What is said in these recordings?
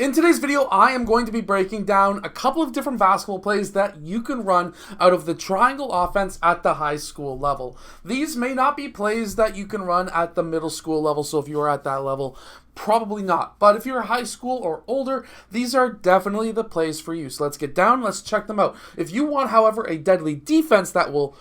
In today's video, I am going to be breaking down a couple of different basketball plays that you can run out of the triangle offense at the high school level. These may not be plays that you can run at the middle school level, so if you are at that level, probably not. But if you're high school or older, these are definitely the plays for you. So let's get down, let's check them out. If you want, however, a deadly defense that will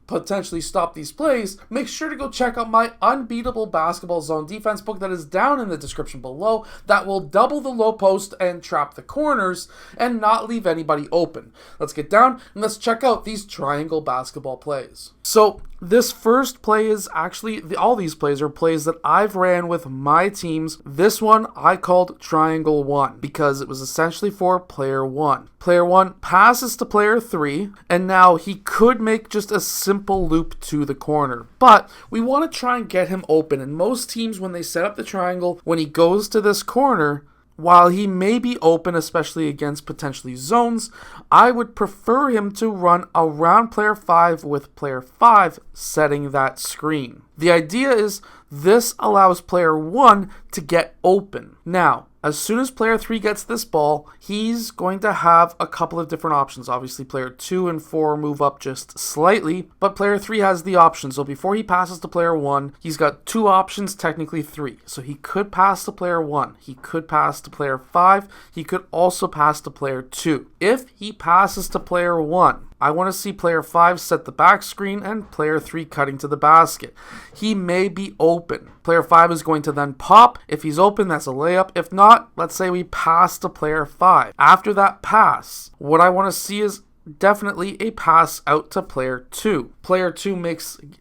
potentially stop these plays, make sure to go check out my Unbeatable Basketball Zone Defense book that is down in the description below that will double the low post and trap the corners and not leave anybody open. Let's get down and let's check out these triangle basketball plays. So this first play is actually, all these plays are plays that I've ran with my teams. This one I called Triangle 1 because it was essentially for Player 1. Player 1 passes to Player 3, and now he could make just a simple loop to the corner. But we want to try and get him open, and most teams, when they set up the triangle, when he goes to this corner, while he may be open, especially against potentially zones, I would prefer him to run around Player 5 with Player 5 setting that screen. The idea is this allows Player 1 to get open. Now, as soon as Player 3 gets this ball, he's going to have a couple of different options. Obviously, Player 2 and 4 move up just slightly, but Player 3 has the option. So before he passes to Player 1, he's got two options, technically three. So he could pass to Player 1, he could pass to Player 5, he could also pass to Player 2. If he passes to Player 1, I want to see Player 5 set the back screen and Player 3 cutting to the basket. He may be open. Player 5 is going to then pop. If he's open, that's a layup. If not, let's say we pass to Player 5. After that pass, what I want to see is definitely a pass out to Player 2. Player 2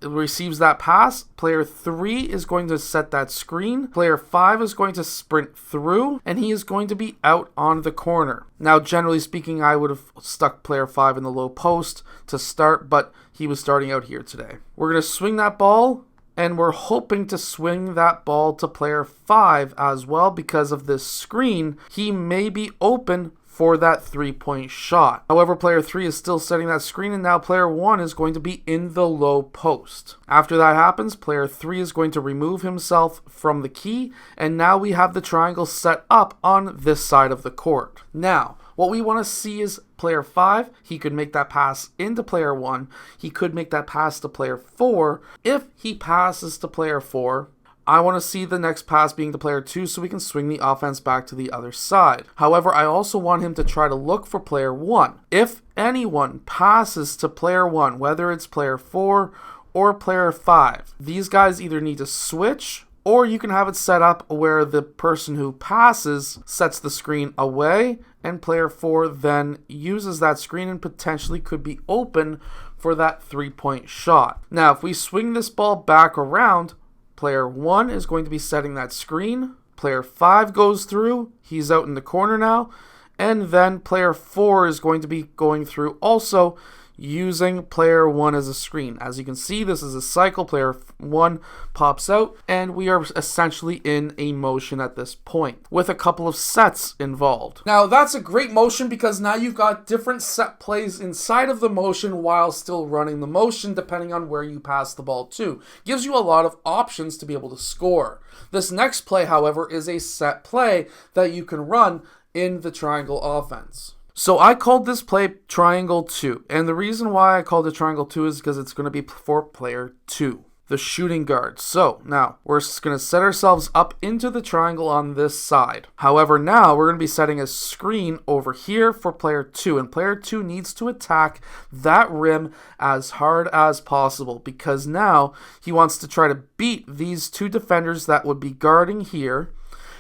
receives that pass. Player 3 is going to set that screen. Player 5 is going to sprint through, and he is going to be out on the corner. Now, generally speaking, I would have stuck Player 5 in the low post to start, but he was starting out here today. We're going to swing that ball, and we're hoping to swing that ball to Player 5 as well because of this screen. He may be open for that three-point shot. However, Player 3 is still setting that screen, and now Player 1 is going to be in the low post. After that happens, Player 3 is going to remove himself from the key, and now we have the triangle set up on this side of the court. Now, what we want to see is Player 5, he could make that pass into Player 1, he could make that pass to Player 4. If he passes to Player 4, I want to see the next pass being to Player 2 so we can swing the offense back to the other side. However, I also want him to try to look for Player 1. If anyone passes to Player 1, whether it's Player 4 or Player 5, these guys either need to switch, or you can have it set up where the person who passes sets the screen away, and Player 4 then uses that screen and potentially could be open for that three-point shot. Now, if we swing this ball back around, Player 1 is going to be setting that screen. Player 5 goes through. He's out in the corner now. And then Player 4 is going to be going through also using Player 1 as a screen. As you can see, this is a cycle. Player 1 pops out, and we are essentially in a motion at this point with a couple of sets involved. Now, that's a great motion because now you've got different set plays inside of the motion while still running the motion depending on where you pass the ball to. Gives you a lot of options to be able to score. This next play, however, is a set play that you can run in the triangle offense. So I called this play Triangle 2, and the reason why I called it Triangle 2 is because it's going to be for Player 2, the shooting guard. So now we're going to set ourselves up into the triangle on this side. However, now we're going to be setting a screen over here for Player 2, and Player 2 needs to attack that rim as hard as possible because now he wants to try to beat these two defenders that would be guarding here.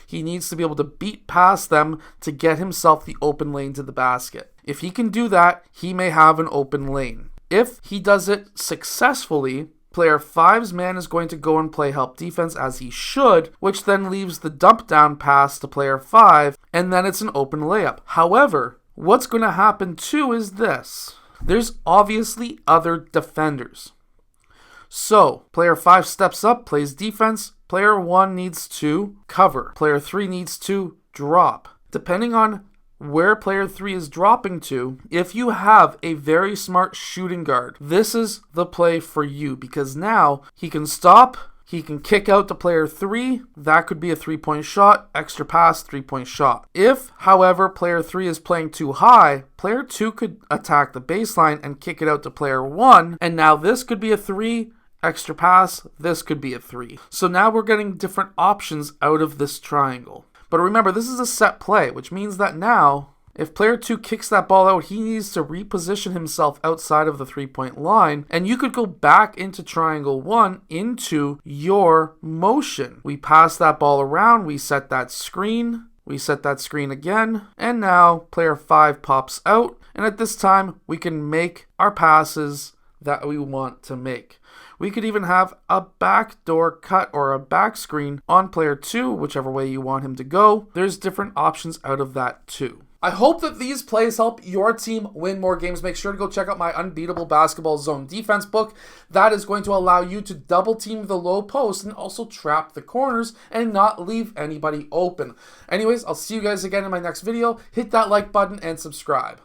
He needs to be able to beat past them to get himself the open lane to the basket. If he can do that, he may have an open lane. If he does it successfully, Player 5's man is going to go and play help defense as he should, which then leaves the dump down pass to Player 5, and then it's an open layup. However, what's going to happen too is this. There's obviously other defenders. So, Player 5 steps up, plays defense. Player 1 needs to cover. Player 3 needs to drop. Depending on where Player 3 is dropping to, if you have a very smart shooting guard, this is the play for you because now he can stop, he can kick out to player 3. That could be a 3-point shot. Extra pass, 3-point shot. If, however, player 3 is playing too high, player 2 could attack the baseline and kick it out to player 1. And now this could be a 3. Extra pass, this could be a 3. So now we're getting different options out of this triangle. But remember, this is a set play, which means that now, if player 2 kicks that ball out, he needs to reposition himself outside of the 3-point line, and you could go back into triangle 1 into your motion. We pass that ball around, we set that screen again, and now player 5 pops out, and at this time, we can make our passes that we want to make. We could even have a backdoor cut or a back screen on player 2, whichever way you want him to go. There's different options out of that too. I hope that these plays help your team win more games. Make sure to go check out my Unbeatable Basketball Zone Defense book. That is going to allow you to double team the low post and also trap the corners and not leave anybody open. Anyways, I'll see you guys again in my next video. Hit that like button and subscribe.